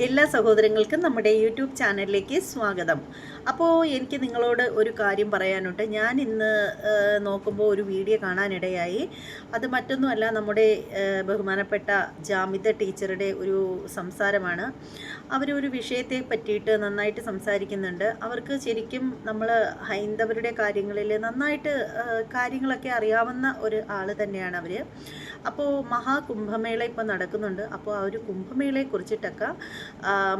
എല്ലാ സഹോദരങ്ങൾക്കും നമ്മുടെ യൂട്യൂബ് ചാനലിലേക്ക് സ്വാഗതം. അപ്പോൾ എനിക്ക് നിങ്ങളോട് ഒരു കാര്യം പറയാനുണ്ട്. ഞാൻ ഇന്ന് നോക്കുമ്പോൾ ഒരു വീഡിയോ കാണാനിടയായി. അത് മറ്റൊന്നുമല്ല, നമ്മുടെ ബഹുമാനപ്പെട്ട ജാമിദ ടീച്ചറുടെ ഒരു സംസാരമാണ്. അവരൊരു വിഷയത്തെ പറ്റിയിട്ട് നന്നായിട്ട് സംസാരിക്കുന്നുണ്ട്. അവർക്ക് ശരിക്കും നമ്മൾ ഹൈന്ദവരുടെ കാര്യങ്ങളിൽ നന്നായിട്ട് കാര്യങ്ങളൊക്കെ അറിയാവുന്ന ഒരു ആൾ തന്നെയാണ് അവർ. അപ്പോൾ മഹാകുംഭമേള ഇപ്പോൾ നടക്കുന്നുണ്ട്. അപ്പോൾ ആ ഒരു കുംഭമേളയെ കുറിച്ചിട്ടൊക്കെ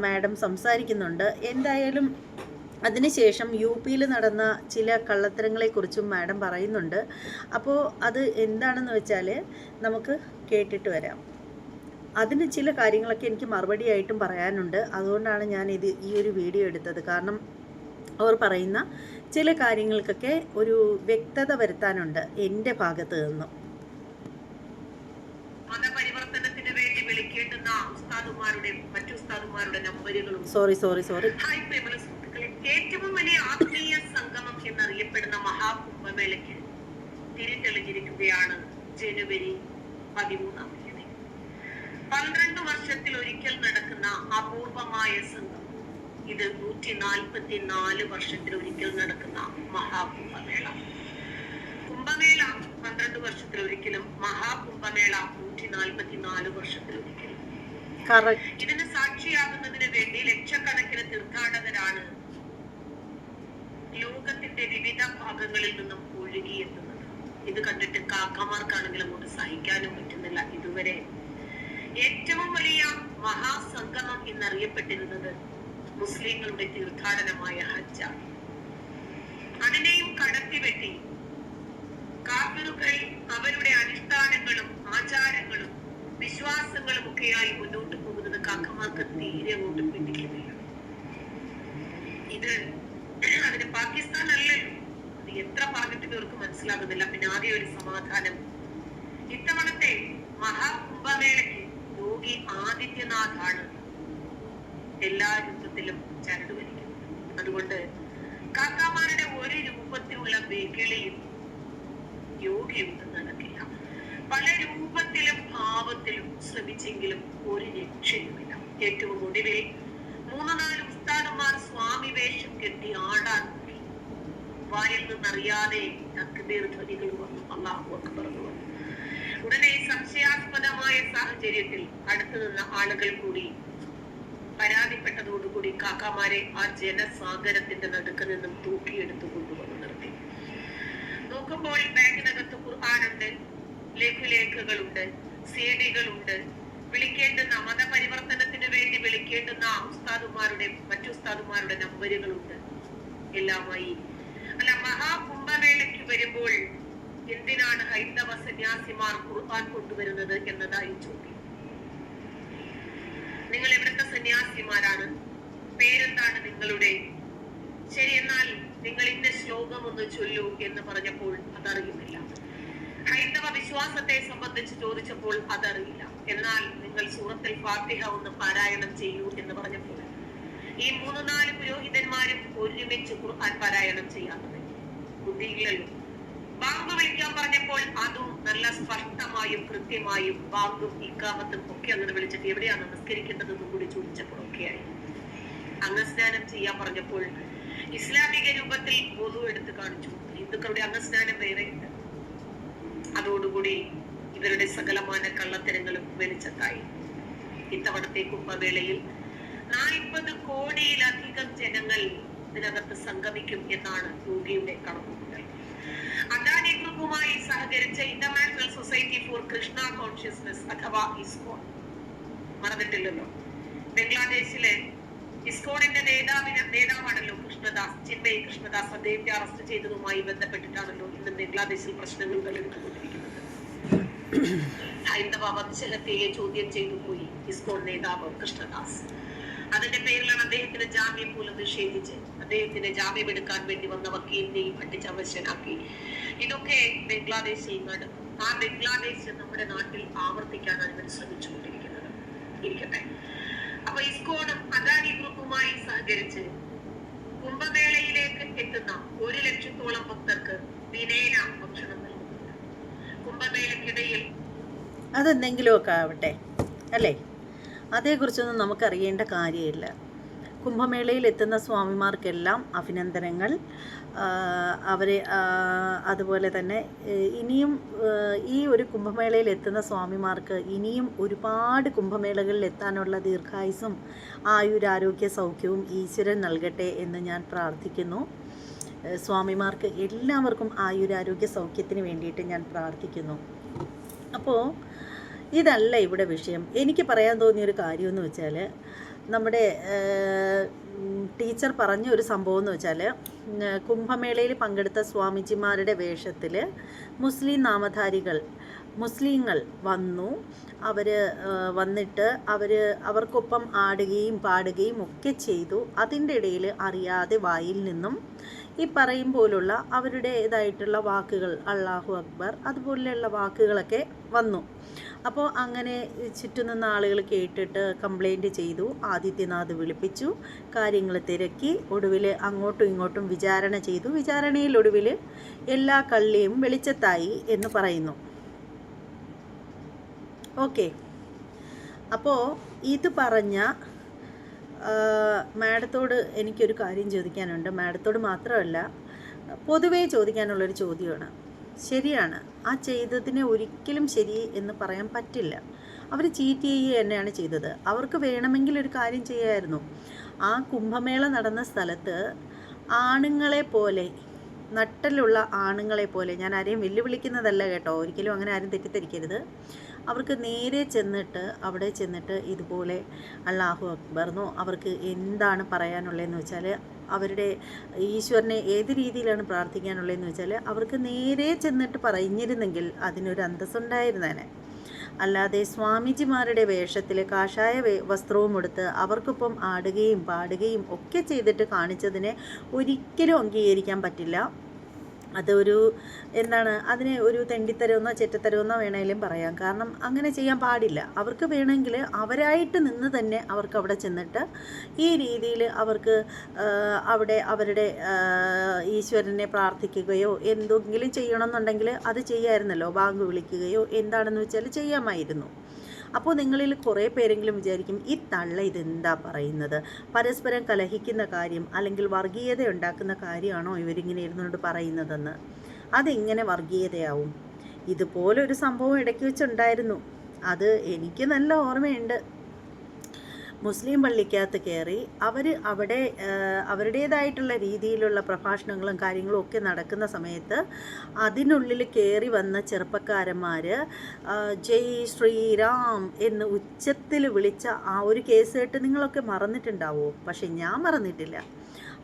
മാഡം സംസാരിക്കുന്നുണ്ട്. എന്തായാലും അതിനുശേഷം യു പിയിൽ നടന്ന ചില കള്ളത്തരങ്ങളെക്കുറിച്ചും മാഡം പറയുന്നുണ്ട്. അപ്പോൾ അത് എന്താണെന്ന് വെച്ചാൽ നമുക്ക് കേട്ടിട്ട് വരാം. അതിന് ചില കാര്യങ്ങളൊക്കെ എനിക്ക് മറുപടിയായിട്ടും പറയാനുണ്ട്. അതുകൊണ്ടാണ് ഞാൻ ഈ ഒരു വീഡിയോ എടുത്തത്. കാരണം അവർ പറയുന്ന ചില കാര്യങ്ങൾക്കൊക്കെ ഒരു വ്യക്തത വരുത്താനുണ്ട് എൻ്റെ ഭാഗത്ത് നിന്നും. മതപരിവർത്തനത്തിന് വേണ്ടി വിളിക്കേണ്ടുന്ന ഉസ്താദുമാരുടെ മറ്റു ഉസ്താദുമാരുടെ നമ്പറുകളും സോറി ഹായ് പ്രിയമുള്ള സുഹൃത്തുക്കളെ, ഏറ്റവും വലിയ ആത്മീയ സംഗമം എന്നറിയപ്പെടുന്ന മഹാകുംഭമേളയ്ക്ക് തിരിതെളിഞ്ഞിരിക്കുകയാണ് ജനുവരി 13-ാം തീയതി. 12 വർഷത്തിൽ ഒരിക്കൽ നടക്കുന്ന അപൂർവമായ സംഗമം. ഇത് 144 വർഷത്തിൽ ഒരിക്കൽ നടക്കുന്ന മഹാകുംഭമേള. കുംഭമേള 12 വർഷത്തിലൊരിക്കലും, മഹാകുംഭമേള 144 വർഷത്തിലൊരിക്കലും. ഇതിന് സാക്ഷിയാകുന്നതിന് വേണ്ടി ലക്ഷക്കണക്കിന് തീർത്ഥാടകരാണ് ലോകത്തിന്റെ വിവിധ ഭാഗങ്ങളിൽ നിന്നും ഒഴുകിയെത്തുന്നത്. ഇത് കണ്ടിട്ട് കാക്കമാർക്കാണെങ്കിലും അങ്ങോട്ട് സഹിക്കാനും പറ്റുന്നില്ല. ഇതുവരെ ഏറ്റവും വലിയ മഹാസംഗമം എന്നറിയപ്പെട്ടിരുന്നത് മുസ്ലിങ്ങളുടെ തീർത്ഥാടനമായ ഹജ്ജാണ്. അതിനെയും കടത്തിവെട്ടി കാഫിറുകൾ അവരുടെ അനുഷ്ഠാനങ്ങളും ആചാരങ്ങളും വിശ്വാസങ്ങളും ഒക്കെയായി മുന്നോട്ട് പോകുന്നത് കാക്കമാർക്ക് തീരെ അങ്ങോട്ട് പിടിക്കുന്നില്ല. ഇത് അതിന് പാകിസ്ഥാൻ അല്ലല്ലോ. അത് എത്ര പറഞ്ഞിട്ട് ഇവർക്ക് മനസ്സിലാകുന്നില്ല. പിന്നെ ആദ്യം ഒരു സമാധാനം. ഇത്തവണത്തെ മഹാകുംഭമേളയ്ക്ക് യോഗി ആദിത്യനാഥാണ് എല്ലാ രൂപത്തിലും ചരട് വലിക്കുന്നത്. അതുകൊണ്ട് കാക്കാമാരുടെ ഒരു രൂപത്തിലുള്ള വെകിളിയും യോഗിയൊന്നും നടക്കില്ല. പല രൂപത്തിലും ഭാവത്തിലും ശ്രമിച്ചെങ്കിലും ഒരു രക്ഷയുമില്ല. ഏറ്റവും ഒടുവിൽ 3-4 ഉസ്താദുമാർ സ്വാമി വേഷം കെട്ടി ആടാൻ നോക്കി. വായിൽ നിന്നറിയാതെ തക്ബീർ ധ്വനികൾ വന്നു, അല്ലാഹു അക്ബർ എന്ന് വന്നു. ഉടനെ സംശയാസ്പദമായ സാഹചര്യത്തിൽ അടുത്തു നിന്ന ആളുകൾ കൂടി പരാതിപ്പെട്ടതോടുകൂടി കാക്കാമാരെ ആ ജനസാഗരത്തിന്റെ നടുക്ക് നിന്നും തൂക്കിയെടുത്തു കൊണ്ടുവന്നു നിർത്തി. നോക്കുമ്പോൾ ബാഗിനകത്ത് ഖുർആനുണ്ട്, ലഘുലേഖകളുണ്ട്, സീഡികളുണ്ട്, വിളിക്കേണ്ടുന്ന മതപരിവർത്തനത്തിന് വേണ്ടി വിളിക്കേണ്ടുന്ന ഉസ്താദുമാരുടെ മറ്റു ഉസ്താദുമാരുടെ നമ്പറുകളുണ്ട്. എല്ലാമായി അല്ല, മഹാകുംഭമേളയ്ക്ക് വരുമ്പോൾ എന്തിനാണ് ഹൈന്ദവ സന്യാസിമാർ ഖുർആൻ കൊണ്ടുവരുന്നത് എന്നതായി ചോദ്യം. നിങ്ങൾ എവിടുത്തെ സന്യാസിമാരാണ്? പേരെന്താണ് നിങ്ങളുടെ? ശരി, എന്നാൽ നിങ്ങൾ ഇന്ന ശ്ലോകം ഒന്ന് ചൊല്ലൂ എന്ന് പറഞ്ഞപ്പോൾ അതറിയുന്നില്ല. ഹൈന്ദവ വിശ്വാസത്തെ സംബന്ധിച്ച് ചോദിച്ചപ്പോൾ അതറിയില്ല. എന്നാൽ നിങ്ങൾ സൂറത്തുൽ ഫാത്തിഹ ഒന്ന് പാരായണം ചെയ്യൂ എന്ന് പറഞ്ഞപ്പോൾ ഈ 3-4 പുരോഹിതന്മാരും ഒരുമിച്ച് ഖുർആൻ പാരായണം ചെയ്യാത്തത് ബുദ്ധിയില്ലല്ലോ. ബാങ്ക് വിളിക്കാൻ പറഞ്ഞപ്പോൾ അതും നല്ല സ്പഷ്ടമായും കൃത്യമായും ബാങ്കും ഇക്കാമത്തും ഒക്കെ അങ്ങനെ വിളിച്ചിട്ട് എവിടെയാണ് നമസ്കരിക്കേണ്ടതെന്നും കൂടി ചോദിച്ചപ്പോഴൊക്കെയായി. അംഗസ്നാനം ചെയ്യാൻ പറഞ്ഞപ്പോൾ ഇസ്ലാമിക രൂപത്തിൽ വധു എടുത്ത് കാണിച്ചു. ഹിന്ദുക്കളുടെ അംഗസ്നാനം വേറെയുണ്ട്. അതോടുകൂടി ഇവരുടെ സകലമാന കള്ളത്തരങ്ങളും വെളിച്ചത്തായി. ഇത്തവണത്തെ കുംഭമേളയിൽ 40 കോടിയിലധികം ജനങ്ങൾ ഇതിനകത്ത് സംഗമിക്കും എന്നാണ് യോഗിയുടെ കണക്കുകൂട്ടൽ. അദാനി ഗ്രൂപ്പുമായി സഹകരിച്ച international society for Krishna consciousness അഥവാ ഇസ്കോൺ, മറന്നിട്ടില്ലല്ലോ. ബംഗ്ലാദേശിലെ ഇസ്കോണിന്റെ നേതാവാണല്ലോ കൃഷ്ണദാസ്, ചിന്മയി കൃഷ്ണദാസ്. അദ്ദേഹത്തെ അറസ്റ്റ് ചെയ്തതുമായി ബന്ധപ്പെട്ടിട്ടാണല്ലോ ഇന്ന് ബംഗ്ലാദേശിൽ പ്രശ്നങ്ങൾ ഉടലെടുത്തുകൊണ്ടിരിക്കുന്നത്. ഹൈന്ദവ വംശഹത്യയെ ചോദ്യം ചെയ്തു പോയി ഇസ്കോൺ നേതാവ് കൃഷ്ണദാസ്. അതിന്റെ പേരിലാണ് അദ്ദേഹത്തിന് ജാമ്യം പോലും നിഷേധിച്ച് അദ്ദേഹത്തിന് ജാമ്യം എടുക്കാൻ വേണ്ടി വന്ന വക്കീലിനെയും പഠിച്ച് അവശനാക്കി. ഇതൊക്കെ ബംഗ്ലാദേശിൽ നടന്നു. ആ ബംഗ്ലാദേശ് നമ്മുടെ നാട്ടിൽ ആവർത്തിക്കാനാണ് ഇവർ ശ്രമിച്ചുകൊണ്ടിരിക്കുന്നത്. ഇരിക്കട്ടെ. അപ്പൊ ഇസ്കോണും അദാനി ഗ്രൂപ്പുമായി സഹകരിച്ച് കുംഭമേളയിലേക്ക് എത്തുന്ന 1 ലക്ഷത്തോളം ഭക്തർക്ക് ദിനേന ഭക്ഷണം നൽകുന്നുണ്ട്. കുംഭമേളയ്ക്കിടയിൽ അതെന്തെങ്കിലുമൊക്കെ ആവട്ടെ അല്ലേ. അതേക്കുറിച്ചൊന്നും നമുക്കറിയേണ്ട കാര്യമില്ല. കുംഭമേളയിൽ എത്തുന്ന സ്വാമിമാർക്കെല്ലാം അഭിനന്ദനങ്ങൾ. അവരെ അതുപോലെ തന്നെ ഇനിയും ഈ ഒരു കുംഭമേളയിൽ എത്തുന്ന സ്വാമിമാർക്ക് ഇനിയും ഒരുപാട് കുംഭമേളകളിൽ എത്താനുള്ള ദീർഘായുസ്സും ആയുരാരോഗ്യ സൗഖ്യവും ഈശ്വരൻ നൽകട്ടെ എന്ന് ഞാൻ പ്രാർത്ഥിക്കുന്നു. സ്വാമിമാർക്ക് എല്ലാവർക്കും ആയുരാരോഗ്യ സൗഖ്യത്തിന് വേണ്ടിയിട്ട് ഞാൻ പ്രാർത്ഥിക്കുന്നു. അപ്പോൾ ഇതല്ല ഇവിടെ വിഷയം. എനിക്ക് പറയാൻ തോന്നിയൊരു കാര്യമെന്ന് വെച്ചാൽ, നമ്മുടെ ടീച്ചർ പറഞ്ഞ ഒരു സംഭവം എന്ന് വെച്ചാൽ, കുംഭമേളയിൽ പങ്കെടുത്ത സ്വാമിജിമാരുടെ വേഷത്തിൽ മുസ്ലിങ്ങൾ വന്നു. വന്നിട്ട് അവർക്കൊപ്പം ആടുകയും പാടുകയും ഒക്കെ ചെയ്തു. അതിൻ്റെ ഇടയിൽ അറിയാതെ വായിൽ നിന്നും ഈ പറയും പോലുള്ള അവരുടേതായിട്ടുള്ള വാക്കുകൾ, അല്ലാഹു അക്ബർ അതുപോലെയുള്ള വാക്കുകളൊക്കെ വന്നു. അപ്പോൾ അങ്ങനെ ചുറ്റും നിന്ന ആളുകൾ കേട്ടിട്ട് കംപ്ലൈൻറ്റ് ചെയ്തു. ആദിത്യനാഥ് വിളിപ്പിച്ചു, കാര്യങ്ങൾ തിരക്കി, ഒടുവിൽ അങ്ങോട്ടും ഇങ്ങോട്ടും വിചാരണ ചെയ്തു. വിചാരണയിൽ ഒടുവിൽ എല്ലാ കള്ളിയും വെളിച്ചത്തായി എന്ന് പറയുന്നു. ഓക്കെ, അപ്പോൾ ഇത് പറഞ്ഞ മാഡത്തോട് എനിക്കൊരു കാര്യം ചോദിക്കാനുണ്ട്. മാഡത്തോട് മാത്രമല്ല, പൊതുവേ ചോദിക്കാനുള്ളൊരു ചോദ്യമാണ്. ശരിയാണ്, ആ ചെയ്തതിനെ ഒരിക്കലും ശരി എന്ന് പറയാൻ പറ്റില്ല. അവർ ചീറ്റ് ചെയ്യുക തന്നെയാണ് ചെയ്തത്. അവർക്ക് വേണമെങ്കിൽ ഒരു കാര്യം ചെയ്യാമായിരുന്നു. ആ കുംഭമേള നടന്ന സ്ഥലത്ത് ആണുങ്ങളെ പോലെ, നട്ടലുള്ള ആണുങ്ങളെ പോലെ, ഞാൻ ആരെയും വെല്ലുവിളിക്കുന്നതല്ല കേട്ടോ, ഒരിക്കലും അങ്ങനെ ആരും തെറ്റിദ്ധരിക്കരുത്. അവർക്ക് നേരെ ചെന്നിട്ട് അവിടെ ചെന്നിട്ട് ഇതുപോലെ അല്ലാഹു അക്ബർന്നോ അവർക്ക് എന്താണ് പറയാനുള്ളതെന്ന് വെച്ചാൽ, അവരുടെ ഈശ്വരനെ ഏത് രീതിയിലാണ് പ്രാർത്ഥിക്കാനുള്ളതെന്ന് വെച്ചാൽ അവർക്ക് നേരെ ചെന്നിട്ട് പറഞ്ഞിരുന്നെങ്കിൽ അതിനൊരു അന്തസ്സുണ്ടായിരുന്നേനെ. അല്ലാതെ സ്വാമിജിമാരുടെ വേഷത്തിൽ കാഷായ വസ്ത്രവും എടുത്ത് അവർക്കൊപ്പം ആടുകയും പാടുകയും ഒക്കെ ചെയ്തിട്ട് കാണിച്ചതിനെ ഒരിക്കലും അംഗീകരിക്കാൻ പറ്റില്ല. അതൊരു അതിനെ ഒരു തെണ്ടിത്തരമെന്നോ ചെറ്റത്തരമെന്നോ വേണമെങ്കിലും പറയാം. കാരണം അങ്ങനെ ചെയ്യാൻ പാടില്ല. അവർക്ക് വേണമെങ്കിൽ അവരായിട്ട് നിന്ന് തന്നെ അവർക്ക് അവിടെ ചെന്നിട്ട് ഈ രീതിയിൽ അവർക്ക് അവിടെ അവരുടെ ഈശ്വരനെ പ്രാർത്ഥിക്കുകയോ എന്തെങ്കിലും ചെയ്യണമെന്നുണ്ടെങ്കിൽ അത് ചെയ്യാമായിരുന്നല്ലോ. ബാങ്ക് വിളിക്കുകയോ എന്താണെന്ന് വെച്ചാൽ ചെയ്യാമായിരുന്നു. അപ്പോൾ നിങ്ങളിൽ കുറേ പേരെങ്കിലും വിചാരിക്കും, ഈ തള്ള ഇതെന്താ പറയുന്നത്, പരസ്പരം കലഹിക്കുന്ന കാര്യം അല്ലെങ്കിൽ വർഗീയത ഉണ്ടാക്കുന്ന കാര്യമാണോ ഇവരിങ്ങനെ ഇരുന്നുകൊണ്ട് പറയുന്നതെന്ന്. അതെങ്ങനെ വർഗീയതയാവും? ഇതുപോലൊരു സംഭവം ഇടയ്ക്ക് വെച്ചുണ്ടായിരുന്നു. അത് എനിക്ക് നല്ല ഓർമ്മയുണ്ട്. മുസ്ലിം പള്ളിക്കകത്ത് കയറി അവിടെ അവരുടേതായിട്ടുള്ള രീതിയിലുള്ള പ്രഭാഷണങ്ങളും കാര്യങ്ങളും ഒക്കെ നടക്കുന്ന സമയത്ത് അതിനുള്ളിൽ കയറി വന്ന ചെറുപ്പക്കാരന്മാർ ജയ് ശ്രീറാം എന്ന് ഉച്ചത്തിൽ വിളിച്ച ആ ഒരു കേസ് കേട്ട് നിങ്ങളൊക്കെ മറന്നിട്ടുണ്ടാവുമോ? പക്ഷെ ഞാൻ മറന്നിട്ടില്ല.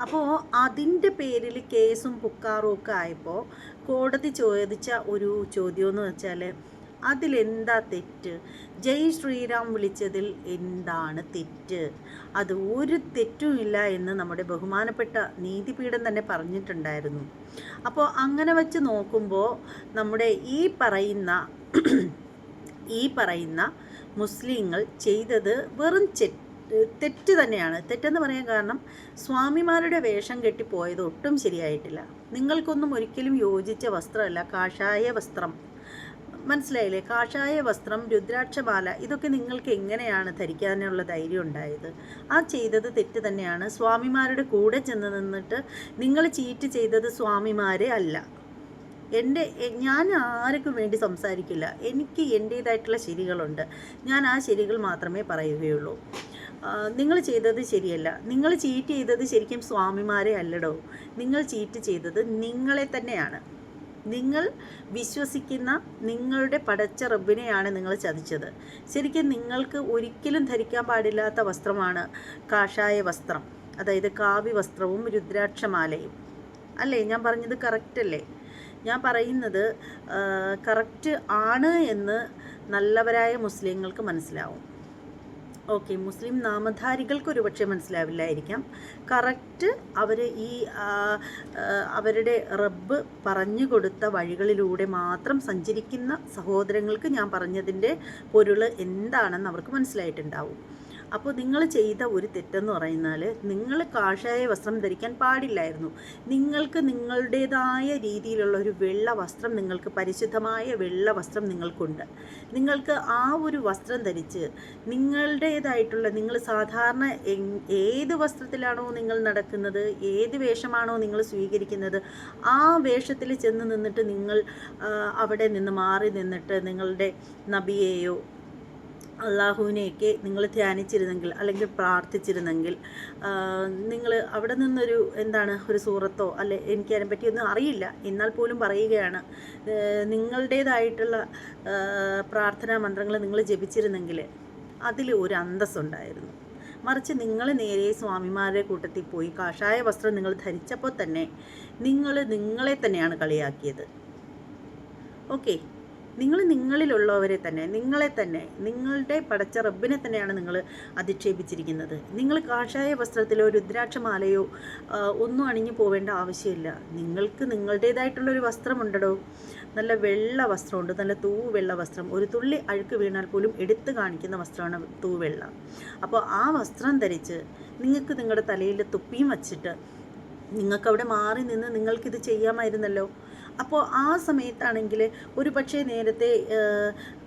അപ്പോൾ അതിൻ്റെ പേരിൽ കേസും പുക്കാറും ഒക്കെ ആയപ്പോൾ കോടതി ചോദിച്ച ഒരു ചോദ്യമെന്ന് വെച്ചാൽ, അതിലെന്താ തെറ്റ്? ജയ് ശ്രീറാം വിളിച്ചതിൽ എന്താണ് തെറ്റ്? അത് ഒരു തെറ്റുമില്ല എന്ന് നമ്മുടെ ബഹുമാനപ്പെട്ട നീതിപീഠം തന്നെ പറഞ്ഞിട്ടുണ്ടായിരുന്നു. അപ്പോൾ അങ്ങനെ വെച്ച് നോക്കുമ്പോൾ നമ്മുടെ ഈ പറയുന്ന മുസ്ലിങ്ങൾ ചെയ്തത് വെറും തെറ്റ് തന്നെയാണ്. തെറ്റെന്ന് പറയാൻ കാരണം, സ്വാമിമാരുടെ വേഷം കെട്ടിപ്പോയത് ഒട്ടും ശരിയായിട്ടില്ല. നിങ്ങൾക്കൊന്നും ഒരിക്കലും യോജിച്ച വസ്ത്രമല്ല കാഷായ വസ്ത്രം. മനസ്സിലായില്ലേ? കാഷായ വസ്ത്രം, രുദ്രാക്ഷമാല, ഇതൊക്കെ നിങ്ങൾക്ക് എങ്ങനെയാണ് ധരിക്കാനുള്ള ധൈര്യം ഉണ്ടായത്? ആ ചെയ്തത് തെറ്റ് തന്നെയാണ്. സ്വാമിമാരുടെ കൂടെ ചെന്ന് നിന്നിട്ട് നിങ്ങൾ ചീറ്റ് ചെയ്തത് സ്വാമിമാരെ അല്ല. ഞാൻ ആർക്കും വേണ്ടി സംസാരിക്കില്ല. എനിക്ക് എൻ്റേതായിട്ടുള്ള ശരികളുണ്ട്. ഞാൻ ആ ശരികൾ മാത്രമേ പറയുകയുള്ളൂ. നിങ്ങൾ ചെയ്തത് ശരിയല്ല. നിങ്ങൾ ചീറ്റ് ചെയ്തത് ശരിക്കും സ്വാമിമാരെ അല്ലടോ. നിങ്ങൾ ചീറ്റ് ചെയ്തത് നിങ്ങളെ തന്നെയാണ്. നിങ്ങൾ വിശ്വസിക്കുന്ന നിങ്ങളുടെ പടച്ച റബ്ബിനെയാണ് നിങ്ങൾ ചതിച്ചത്. ശരിക്കും നിങ്ങൾക്ക് ഒരിക്കലും ധരിക്കാൻ പാടില്ലാത്ത വസ്ത്രമാണ് കാഷായ വസ്ത്രം, അതായത് കാവ്യ വസ്ത്രവും രുദ്രാക്ഷമാലയും. അല്ലേ? ഞാൻ പറഞ്ഞത് കറക്റ്റ് അല്ലേ? ഞാൻ പറയുന്നത് കറക്റ്റ് ആണ് എന്ന് നല്ലവരായ മുസ്ലിങ്ങൾക്ക് മനസ്സിലാവും. ഓക്കെ, മുസ്ലിം നാമധാരികൾക്ക് ഒരുപക്ഷെ മനസ്സിലാവില്ലായിരിക്കാം. കറക്റ്റ് അവർ അവരുടെ റബ്ബ് പറഞ്ഞു കൊടുത്ത വഴികളിലൂടെ മാത്രം സഞ്ചരിക്കുന്ന സഹോദരങ്ങൾക്ക് ഞാൻ പറഞ്ഞതിൻ്റെ പൊരുൾ എന്താണെന്ന് അവർക്ക് മനസ്സിലായിട്ടുണ്ടാവും. അപ്പോൾ നിങ്ങൾ ചെയ്ത ഒരു തെറ്റെന്ന് പറയുന്നാൽ നിങ്ങൾ കാഷായ വസ്ത്രം ധരിക്കാൻ പാടില്ലായിരുന്നു. നിങ്ങൾക്ക് നിങ്ങളുടേതായ രീതിയിലുള്ള ഒരു വെള്ള വസ്ത്രം, നിങ്ങൾക്ക് പരിശുദ്ധമായ വെള്ള വസ്ത്രം നിങ്ങൾക്കുണ്ട്. നിങ്ങൾക്ക് ആ ഒരു വസ്ത്രം ധരിച്ച് നിങ്ങളുടേതായിട്ടുള്ള, നിങ്ങൾ സാധാരണ ഏത് വസ്ത്രത്തിലാണോ നിങ്ങൾ നടക്കുന്നത്, ഏത് വേഷമാണോ നിങ്ങൾ സ്വീകരിക്കുന്നത്, ആ വേഷത്തിൽ ചെന്ന് നിന്നിട്ട് നിങ്ങൾ അവിടെ നിന്ന് മാറി നിന്നിട്ട് നിങ്ങളുടെ നബിയെയോ അള്ളാഹുവിനെയൊക്കെ നിങ്ങൾ ധ്യാനിച്ചിരുന്നെങ്കിൽ അല്ലെങ്കിൽ പ്രാർത്ഥിച്ചിരുന്നെങ്കിൽ, നിങ്ങൾ അവിടെ നിന്നൊരു ഒരു സൂറത്തോ അല്ലെ, എനിക്ക് അതിനെപ്പറ്റിയൊന്നും അറിയില്ല, എന്നാൽ പോലും പറയുകയാണ്, നിങ്ങളുടേതായിട്ടുള്ള പ്രാർത്ഥനാ മന്ത്രങ്ങൾ നിങ്ങൾ ജപിച്ചിരുന്നെങ്കിൽ അതിൽ ഒരു അന്തസ്സുണ്ടായിരുന്നു. മറിച്ച് നിങ്ങൾ നേരെ സ്വാമിമാരുടെ കൂട്ടത്തിൽ പോയി കാഷായ വസ്ത്രം നിങ്ങൾ ധരിച്ചപ്പോൾ തന്നെ നിങ്ങളെ തന്നെയാണ് കളിയാക്കിയത്. ഓക്കെ, നിങ്ങൾ നിങ്ങളിലുള്ളവരെ തന്നെ, നിങ്ങളെ തന്നെ, നിങ്ങളുടെ പടച്ച റബ്ബിനെ തന്നെയാണ് നിങ്ങൾ അധിക്ഷേപിച്ചിരിക്കുന്നത്. നിങ്ങൾ കാഷായ വസ്ത്രത്തിലോ രുദ്രാക്ഷമാലയോ ഒന്നും അണിഞ്ഞു പോവേണ്ട ആവശ്യമില്ല. നിങ്ങൾക്ക് നിങ്ങളുടേതായിട്ടുള്ളൊരു വസ്ത്രമുണ്ടോ, നല്ല വെള്ള വസ്ത്രമുണ്ട്, നല്ല തൂവെള്ള വസ്ത്രം, ഒരു തുള്ളി അഴുക്ക് വീണാൽ പോലും എടുത്തു കാണിക്കുന്ന വസ്ത്രമാണ് തൂവെള്ള. അപ്പോൾ ആ വസ്ത്രം ധരിച്ച് നിങ്ങൾക്ക് നിങ്ങളുടെ തലയിൽ തുപ്പിയും വച്ചിട്ട് നിങ്ങൾക്കവിടെ മാറി നിന്ന് നിങ്ങൾക്കിത് ചെയ്യാമായിരുന്നല്ലോ. അപ്പോൾ ആ സമയത്താണെങ്കിൽ ഒരു പക്ഷേ നേരത്തെ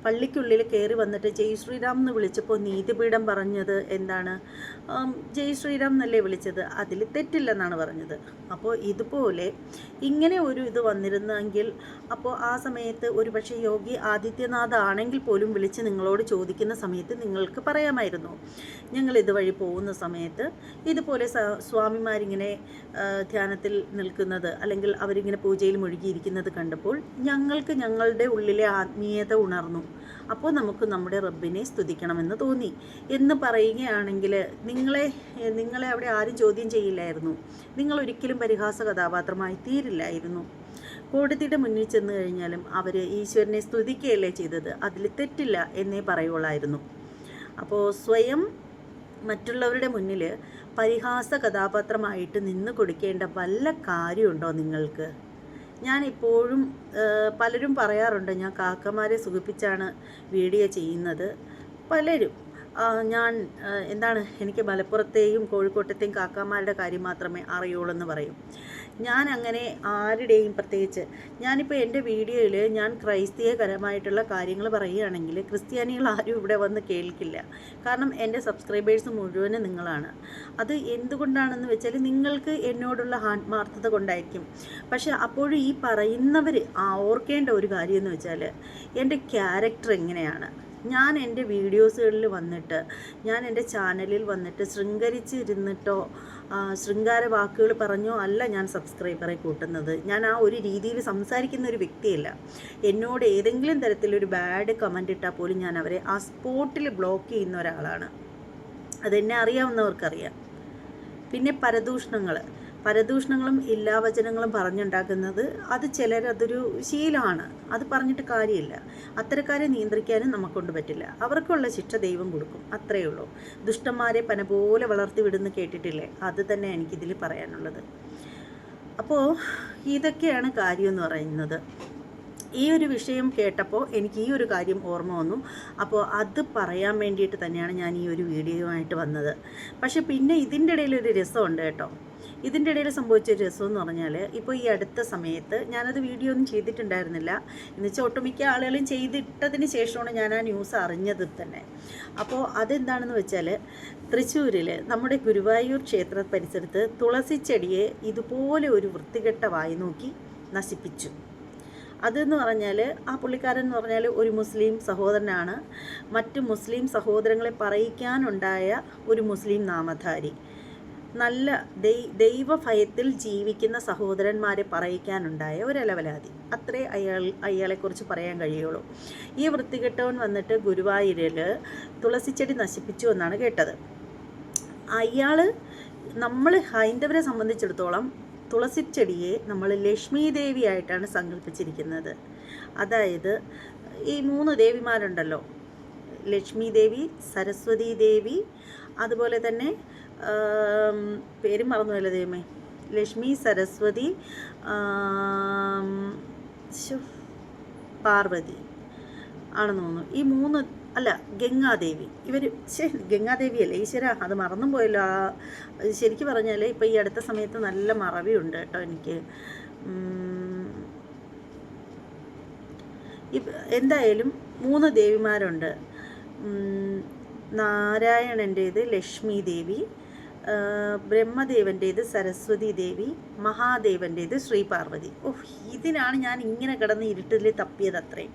പള്ളിക്കുള്ളിൽ കയറി വന്നിട്ട് ജയ് ശ്രീറാം എന്ന് വിളിച്ചപ്പോൾ നീതിപീഠം പറഞ്ഞത് എന്താണ്? ജയ് ശ്രീറാം എന്നല്ലേ വിളിച്ചത്, അതിൽ തെറ്റില്ലെന്നാണ് പറഞ്ഞത്. അപ്പോൾ ഇതുപോലെ ഇങ്ങനെ ഒരു ഇത് വന്നിരുന്നെങ്കിൽ, അപ്പോൾ ആ സമയത്ത് ഒരു പക്ഷേ യോഗി ആദിത്യനാഥ് ആണെങ്കിൽ പോലും വിളിച്ച് നിങ്ങളോട് ചോദിക്കുന്ന സമയത്ത് നിങ്ങൾക്ക് പറയാമായിരുന്നു, ഞങ്ങൾ ഇതുവഴി പോകുന്ന സമയത്ത് ഇതുപോലെ സ്വാമിമാരിങ്ങനെ ധ്യാനത്തിൽ നിൽക്കുന്നത് അല്ലെങ്കിൽ അവരിങ്ങനെ പൂജയിൽ മുഴുകിയിരിക്കുന്നത് കണ്ടപ്പോൾ ഞങ്ങൾക്ക് ഞങ്ങളുടെ ഉള്ളിലെ ആത്മീയത ഉണർന്നു. അപ്പോൾ നമുക്ക് നമ്മുടെ റബ്ബിനെ സ്തുതിക്കണമെന്ന് തോന്നി എന്ന് പറയുകയാണെങ്കിൽ നിങ്ങളെ അവിടെ ആരും ചോദ്യം ചെയ്യില്ലായിരുന്നു. നിങ്ങൾ ഒരിക്കലും പരിഹാസ കഥാപാത്രമായി തീരില്ലായിരുന്നു. കോടതിയുടെ മുന്നിൽ ചെന്ന് കഴിഞ്ഞാലും അവർ ഈശ്വരനെ സ്തുതിക്കുകയല്ലേ ചെയ്തത്, അതിൽ തെറ്റില്ല എന്നേ പറയുള്ളായിരുന്നു. അപ്പോൾ സ്വയം മറ്റുള്ളവരുടെ മുന്നിൽ പരിഹാസ കഥാപാത്രമായിട്ട് നിന്ന് കൊടുക്കേണ്ട വല്ല കാര്യമുണ്ടോ നിങ്ങൾക്ക്? ഞാനിപ്പോഴും പലരും പറയാറുണ്ട്, ഞാൻ കാക്കമാരെ സുഖിപ്പിച്ചാണ് വീഡിയോ ചെയ്യുന്നത്. പലരും ഞാൻ എനിക്ക് മലപ്പുറത്തെയും കോഴിക്കോട്ടത്തെയും കാക്കാമാരുടെ കാര്യം മാത്രമേ അറിയുള്ളൂ എന്ന് പറയും. ഞാൻ അങ്ങനെ ആരുടെയും പ്രത്യേകിച്ച് ഞാനിപ്പോൾ എൻ്റെ വീഡിയോയിൽ ഞാൻ ക്രൈസ്തീയകരമായിട്ടുള്ള കാര്യങ്ങൾ പറയുകയാണെങ്കിൽ ക്രിസ്ത്യാനികൾ ആരും ഇവിടെ വന്ന് കേൾക്കില്ല. കാരണം എൻ്റെ സബ്സ്ക്രൈബേഴ്സ് മുഴുവനും നിങ്ങളാണ്. അത് എന്തുകൊണ്ടാണെന്ന് വെച്ചാൽ നിങ്ങൾക്ക് എന്നോടുള്ള ആത്മാർത്ഥത കൊണ്ടായിരിക്കും. പക്ഷേ അപ്പോഴും ഈ പറയുന്നവർ ഓർക്കേണ്ട ഒരു കാര്യം എന്ന് വെച്ചാൽ എൻ്റെ ക്യാരക്ടർ എങ്ങനെയാണ്. ഞാൻ എൻ്റെ വീഡിയോസുകളിൽ വന്നിട്ട്, ഞാൻ എൻ്റെ ചാനലിൽ വന്നിട്ട് ശൃംഗരിച്ചിരുന്നിട്ടോ ശൃംഗാര വാക്കുകൾ പറഞ്ഞോ അല്ല ഞാൻ സബ്സ്ക്രൈബറെ കൂട്ടുന്നത്. ഞാൻ ആ ഒരു രീതിയിൽ സംസാരിക്കുന്ന ഒരു വ്യക്തിയല്ല. എന്നോട് ഏതെങ്കിലും തരത്തിലൊരു ബാഡ് കമൻ്റ് ഇട്ടാൽ പോലും ഞാൻ അവരെ ആ സ്പോട്ടിൽ ബ്ലോക്ക് ചെയ്യുന്ന ഒരാളാണ്. അതെന്നെ അറിയാവുന്നവർക്കറിയാം. പിന്നെ പരദൂഷണങ്ങളും ഇല്ലാവചനങ്ങളും പറഞ്ഞുണ്ടാക്കുന്നത് അത് ചിലരതൊരു ശീലമാണ്. അത് പറഞ്ഞിട്ട് കാര്യമില്ല. അത്തരക്കാരെ നിയന്ത്രിക്കാനും നമുക്കൊണ്ട് പറ്റില്ല. അവർക്കുള്ള ശിക്ഷ ദൈവം കൊടുക്കും, അത്രയേ ഉള്ളൂ. ദുഷ്ടന്മാരെ പന പോലെ വളർത്തി വിടുന്ന് കേട്ടിട്ടില്ലേ? അത് തന്നെ എനിക്കിതിൽ പറയാനുള്ളത്. അപ്പോൾ ഇതൊക്കെയാണ് കാര്യമെന്ന് പറയുന്നത്. ഈ ഒരു വിഷയം കേട്ടപ്പോൾ എനിക്ക് ഈ ഒരു കാര്യം ഓർമ്മ വന്നു. അപ്പോൾ അത് പറയാൻ വേണ്ടിയിട്ട് തന്നെയാണ് ഞാൻ ഈ ഒരു വീഡിയോയുമായിട്ട് വന്നത്. പക്ഷേ പിന്നെ ഇതിൻ്റെ ഇടയിലൊരു രസമുണ്ട് കേട്ടോ. ഇതിൻ്റെ ഇടയിൽ സംഭവിച്ചൊരു രസമെന്ന് പറഞ്ഞാൽ, ഇപ്പോൾ ഈ അടുത്ത സമയത്ത് ഞാനത് വീഡിയോ ഒന്നും ചെയ്തിട്ടുണ്ടായിരുന്നില്ല. എന്നുവെച്ചാൽ ഒട്ടുമിക്ക ആളുകളും ചെയ്തിട്ടതിന് ശേഷമാണ് ഞാൻ ആ ന്യൂസ് അറിഞ്ഞത് തന്നെ. അപ്പോൾ അതെന്താണെന്ന് വെച്ചാൽ, തൃശ്ശൂരിൽ നമ്മുടെ ഗുരുവായൂർ ക്ഷേത്ര പരിസരത്ത് തുളസിച്ചെടിയെ ഇതുപോലെ ഒരു വൃത്തികെട്ട വായി നോക്കി നശിപ്പിച്ചു. അതെന്ന് പറഞ്ഞാൽ, ആ പുള്ളിക്കാരൻ എന്ന് പറഞ്ഞാൽ ഒരു മുസ്ലിം സഹോദരനാണ്. മറ്റ് മുസ്ലിം സഹോദരങ്ങളെ പറയിക്കാനുണ്ടായ ഒരു മുസ്ലിം നാമധാരി, നല്ല ദൈവഭയത്തിൽ ജീവിക്കുന്ന സഹോദരന്മാരെ പറയിക്കാനുണ്ടായ ഒരലവലാതി. അത്രേ അയാളെക്കുറിച്ച് പറയാൻ കഴിയുള്ളൂ. ഈ വൃത്തികെട്ടവൻ വന്നിട്ട് ഗുരുവായൂരിൽ തുളസിച്ചെടി നശിപ്പിച്ചു എന്നാണ് കേട്ടത്. നമ്മൾ ഹൈന്ദവരെ സംബന്ധിച്ചിടത്തോളം തുളസിച്ചെടിയെ നമ്മൾ ലക്ഷ്മി ദേവിയായിട്ടാണ് സങ്കല്പിച്ചിരിക്കുന്നത്. അതായത് ഈ 3 ദേവിമാരുണ്ടല്ലോ, ലക്ഷ്മി ദേവി, സരസ്വതി ദേവി, അതുപോലെ തന്നെ പേരും മറന്നുവല്ലോ ദൈവമേ, ലക്ഷ്മി, സരസ്വതി, പാർവതി ആണെന്ന് തോന്നുന്നു. ഈ അല്ല, ഗംഗാദേവി. ഇവർ ഗംഗാദേവിയല്ലേ, ഈശ്വര അത് മറന്നും പോയല്ലോ. ശരിക്കും പറഞ്ഞാൽ ഇപ്പോൾ ഈ അടുത്ത സമയത്ത് നല്ല മറവിയുണ്ട് കേട്ടോ എനിക്ക്. എന്തായാലും 3 ദേവിമാരുണ്ട്. നാരായണൻ്റേത് ലക്ഷ്മി ദേവി, ബ്രഹ്മദേവൻ്റേത് സരസ്വതി ദേവി, മഹാദേവൻ്റേത് ശ്രീ പാർവതി. ഇതിനാണ് ഞാൻ ഇങ്ങനെ കിടന്ന് ഇരുട്ടിൽ തപ്പിയത്. അത്രയും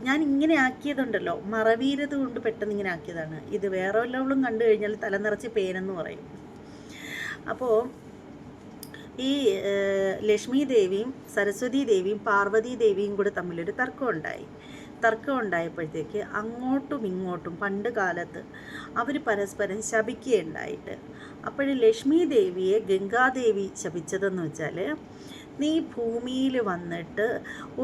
ഞാൻ ഇങ്ങനെ ആക്കിയതുണ്ടല്ലോ, മറവീരത് കൊണ്ട് പെട്ടെന്ന് ഇങ്ങനെ ആക്കിയതാണ്. ഇത് വേറെ വല്ലവളും കണ്ടു കഴിഞ്ഞാൽ തലനിറച്ച് പേനെന്ന് പറയും. അപ്പോൾ ഈ ലക്ഷ്മി ദേവിയും സരസ്വതി ദേവിയും പാർവതി ദേവിയും കൂടെ തമ്മിലൊരു തർക്കം ഉണ്ടായപ്പോഴത്തേക്ക് അങ്ങോട്ടും ഇങ്ങോട്ടും പണ്ട് കാലത്ത് അവർ പരസ്പരം ശപിക്കുകയുണ്ടായിട്ട്. അപ്പോഴും ലക്ഷ്മി ദേവിയെ ഗംഗാദേവി ശപിച്ചതെന്ന് വെച്ചാൽ, നീ ഭൂമിയിൽ വന്നിട്ട്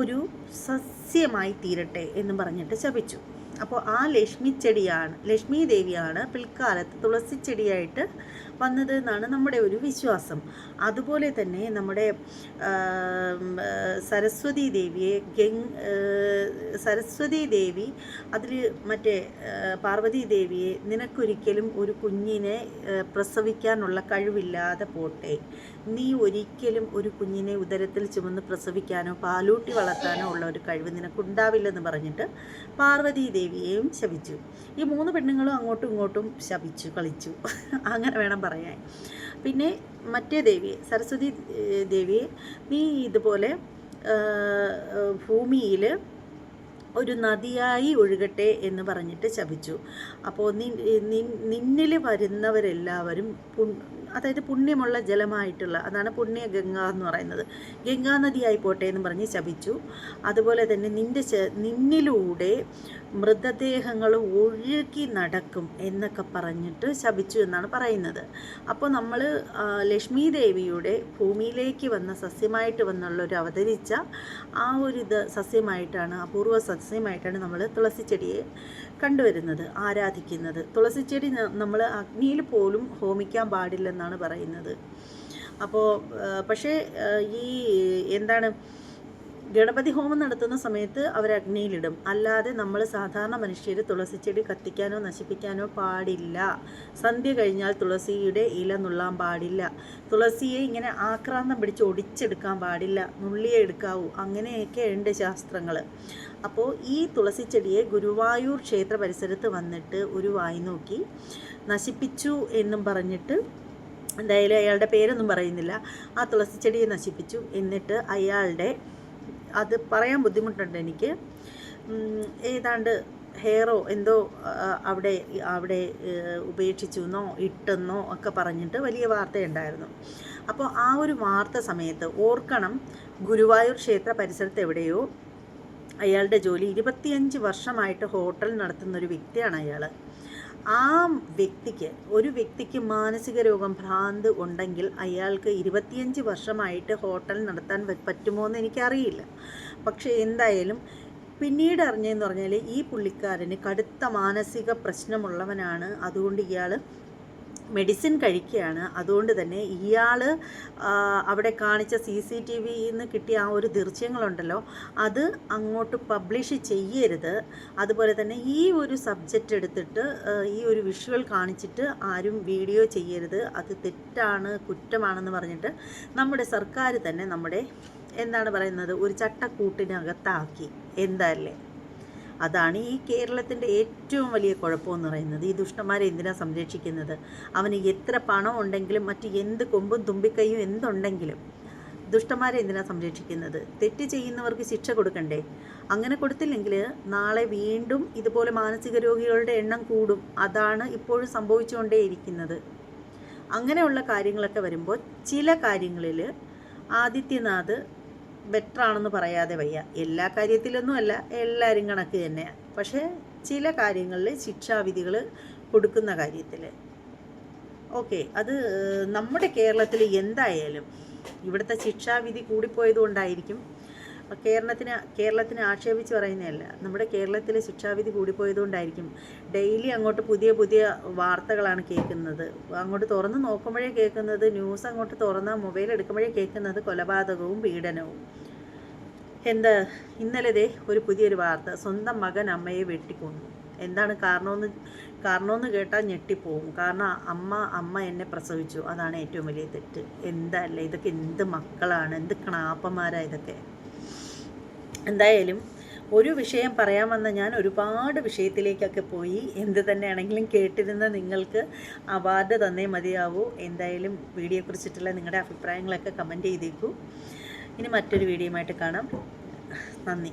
ഒരു സസ്യമായി തീരട്ടെ എന്ന് പറഞ്ഞിട്ട് ശപിച്ചു. അപ്പോൾ ആ ലക്ഷ്മി ദേവിയാണ് പിൽക്കാലത്ത് തുളസി ചെടിയായിട്ട് വന്നത് എന്നാണ് നമ്മുടെ ഒരു വിശ്വാസം. അതുപോലെ തന്നെ നമ്മുടെ സരസ്വതി ദേവി അതിൽ മറ്റേ പാർവതി ദേവിയെ, നിനക്കൊരിക്കലും ഒരു കുഞ്ഞിനെ പ്രസവിക്കാനുള്ള കഴിവില്ലാതെ പോട്ടെ, നീ ഒരിക്കലും ഒരു കുഞ്ഞിനെ ഉദരത്തിൽ ചുമന്ന് പ്രസവിക്കാനോ പാലൂട്ടി വളർത്താനോ ഉള്ള ഒരു കഴിവ് നിനക്കുണ്ടാവില്ലെന്ന് പറഞ്ഞിട്ട് പാർവതി ദേവിയെയും ശപിച്ചു. ഈ 3 പെണ്ണുങ്ങളും അങ്ങോട്ടും ഇങ്ങോട്ടും ശപിച്ചു കളിച്ചു, അങ്ങനെ വേണം പറയാൻ. പിന്നെ മറ്റേ ദേവിയെ, സരസ്വതി ദേവിയെ, നീ ഇതുപോലെ ഭൂമിയിൽ ഒരു നദിയായി ഒഴുകട്ടെ എന്ന് പറഞ്ഞിട്ട് ശപിച്ചു. അപ്പോൾ നിന്നിൽ വരുന്നവരെല്ലാവരും അതായത് പുണ്യമുള്ള ജലമായിട്ടുള്ള, അതാണ് പുണ്യ ഗംഗ എന്ന് പറയുന്നത്, ഗംഗാ നദിയായി പോട്ടെ എന്ന് പറഞ്ഞ് ശപിച്ചു. അതുപോലെ തന്നെ നിന്നിലൂടെ മൃതദേഹങ്ങൾ ഒഴുകി നടക്കും എന്നൊക്കെ പറഞ്ഞിട്ട് ശപിച്ചു എന്നാണ് പറയുന്നത്. അപ്പോൾ നമ്മൾ ലക്ഷ്മി ദേവിയുടെ ഭൂമിയിലേക്ക് വന്ന സസ്യമായിട്ട് വന്നുള്ളൊരു അവതരിച്ച ആ ഒരു സസ്യമായിട്ടാണ്, അപൂർവ സസ്യമായിട്ടാണ് നമ്മൾ തുളസി ചെടിയെ കണ്ടുവരുന്നത്, ആരാധിക്കുന്നത്. തുളസി ചെടി നമ്മൾ അഗ്നിയിൽ പോലും ഹോമിക്കാൻ പാടില്ലെന്നാണ് പറയുന്നത്. അപ്പോൾ പക്ഷേ ഈ എന്താണ്, ഗണപതി ഹോമം നടത്തുന്ന സമയത്ത് അവർ അഗ്നിയിലിടും. അല്ലാതെ നമ്മൾ സാധാരണ മനുഷ്യർ തുളസിച്ചെടി കത്തിക്കാനോ നശിപ്പിക്കാനോ പാടില്ല. സന്ധ്യ കഴിഞ്ഞാൽ തുളസിയുടെ ഇല നുള്ളാൻ പാടില്ല. തുളസിയെ ഇങ്ങനെ ആക്രാന്തം പിടിച്ച് ഒടിച്ചെടുക്കാൻ പാടില്ല, നുള്ളിയെ എടുക്കാവൂ. അങ്ങനെയൊക്കെ ഉണ്ട് ശാസ്ത്രങ്ങൾ. അപ്പോൾ ഈ തുളസിച്ചെടിയെ ഗുരുവായൂർ ക്ഷേത്ര പരിസരത്ത് വന്നിട്ട് ഒരു വായി നോക്കി നശിപ്പിച്ചു എന്നും പറഞ്ഞിട്ട്, എന്തായാലും അയാളുടെ പേരൊന്നും പറയുന്നില്ല, ആ തുളസിച്ചെടിയെ നശിപ്പിച്ചു. എന്നിട്ട് അയാളുടെ, അത് പറയാൻ ബുദ്ധിമുട്ടുണ്ട് എനിക്ക്, ഏതാണ്ട് ഹെയറോ എന്തോ അവിടെ ഉപേക്ഷിച്ചു എന്നോ ഇട്ടെന്നോ ഒക്കെ പറഞ്ഞിട്ട് വലിയ വാർത്തയുണ്ടായിരുന്നു. അപ്പോൾ ആ ഒരു വാർത്ത സമയത്ത് ഓർക്കണം, ഗുരുവായൂർ ക്ഷേത്ര പരിസരത്ത് എവിടെയോ അയാളുടെ ജോലി, 25 വർഷമായിട്ട് ഹോട്ടൽ നടത്തുന്നൊരു വ്യക്തിയാണ് അയാൾ. ആ വ്യക്തിക്ക് മാനസിക രോഗം, ഭ്രാന്ത് ഉണ്ടെങ്കിൽ അയാൾക്ക് 25 വർഷമായിട്ട് ഹോട്ടൽ നടത്താൻ പറ്റുമോ എന്ന് എനിക്കറിയില്ല. പക്ഷേ എന്തായാലും പിന്നീട് അറിഞ്ഞതെന്ന് പറഞ്ഞാൽ ഈ പുള്ളിക്കാരന് കടുത്ത മാനസിക പ്രശ്നമുള്ളവനാണ്. അതുകൊണ്ട് ഇയാൾ മെഡിസിൻ കഴിക്കുകയാണ്. അതുകൊണ്ട് തന്നെ ഇയാൾ അവിടെ കാണിച്ച CCTVയിൽ നിന്ന് കിട്ടിയ ആ ഒരു ദൃശ്യങ്ങളുണ്ടല്ലോ, അത് അങ്ങോട്ട് പബ്ലിഷ് ചെയ്യരുത്. അതുപോലെ തന്നെ ഈ ഒരു സബ്ജക്റ്റ് എടുത്തിട്ട് ഈ ഒരു വിഷ്വൽ കാണിച്ചിട്ട് ആരും വീഡിയോ ചെയ്യരുത്, അത് തെറ്റാണ്, കുറ്റമാണെന്ന് പറഞ്ഞിട്ട് നമ്മുടെ സർക്കാർ തന്നെ നമ്മുടെ എന്താണ് പറയുന്നത്, ഒരു ചട്ടക്കൂട്ടിനകത്താക്കി. എന്താല്ലേ, അതാണ് ഈ കേരളത്തിൻ്റെ ഏറ്റവും വലിയ കുഴപ്പമെന്ന് പറയുന്നത്. ഈ ദുഷ്ടന്മാരെ എന്തിനാണ് സംരക്ഷിക്കുന്നത്? അവന് എത്ര പണം ഉണ്ടെങ്കിലും മറ്റ് എന്ത് കൊമ്പും തുമ്പിക്കൈയും എന്തുണ്ടെങ്കിലും ദുഷ്ടന്മാരെ എന്തിനാണ് സംരക്ഷിക്കുന്നത്? തെറ്റ് ചെയ്യുന്നവർക്ക് ശിക്ഷ കൊടുക്കണ്ടേ? അങ്ങനെ കൊടുത്തില്ലെങ്കിൽ നാളെ വീണ്ടും ഇതുപോലെ മാനസിക രോഗികളുടെ എണ്ണം കൂടും. അതാണ് ഇപ്പോഴും സംഭവിച്ചുകൊണ്ടേയിരിക്കുന്നത്. അങ്ങനെയുള്ള കാര്യങ്ങളൊക്കെ വരുമ്പോൾ ചില കാര്യങ്ങളിൽ ആദിത്യനാഥ് ബെറ്ററാണെന്ന് പറയാതെ വയ്യ. എല്ലാ കാര്യത്തിലൊന്നുമല്ല, എല്ലാവരും കണക്ക് തന്നെയാണ്. പക്ഷേ ചില കാര്യങ്ങളിൽ ശിക്ഷാവിധികൾ കൊടുക്കുന്ന കാര്യത്തിൽ ഓക്കെ, അത് നമ്മുടെ കേരളത്തിൽ എന്തായാലും ഇവിടുത്തെ ശിക്ഷാവിധി കൂടിപ്പോയതുകൊണ്ടായിരിക്കും. കേരളത്തിനെ ആക്ഷേപിച്ച് പറയുന്നതല്ല, നമ്മുടെ കേരളത്തിലെ ശിക്ഷാവിധി കൂടിപ്പോയതുകൊണ്ടായിരിക്കും ഡെയിലി അങ്ങോട്ട് പുതിയ പുതിയ വാർത്തകളാണ് കേൾക്കുന്നത്. അങ്ങോട്ട് തുറന്ന് നോക്കുമ്പോഴേ കേൾക്കുന്നത്, ന്യൂസ് അങ്ങോട്ട് തുറന്ന് മൊബൈൽ എടുക്കുമ്പോഴേ കേൾക്കുന്നത് കൊലപാതകവും പീഡനവും. ഇന്നലെ ഒരു പുതിയൊരു വാർത്ത, സ്വന്തം മകൻ അമ്മയെ വെട്ടിക്കൊന്നു. എന്താണ് കാരണമെന്ന് കേട്ടാൽ ഞെട്ടിപ്പോവും. കാരണം അമ്മ എന്നെ പ്രസവിച്ചു, അതാണ് ഏറ്റവും വലിയ തെറ്റ്. എന്തല്ലേ ഇതൊക്കെ, എന്ത് മക്കളാണ്, എന്ത് ക്ണാപ്പന്മാരാണ് ഇതൊക്കെ. എന്തായാലും ഒരു വിഷയം പറയാൻ വന്ന ഞാൻ ഒരുപാട് വിഷയത്തിലേക്കൊക്കെ പോയി. എന്ത് തന്നെയാണെങ്കിലും കേട്ടിരുന്ന നിങ്ങൾക്ക് അവാർഡ് തന്നേ മതിയാവൂ. എന്തായാലും വീഡിയോയെക്കുറിച്ചിട്ടുള്ള നിങ്ങളുടെ അഭിപ്രായങ്ങളൊക്കെ കമൻറ്റ് ചെയ്തേക്കൂ. ഇനി മറ്റൊരു വീഡിയോയുമായിട്ട് കാണാം. നന്ദി.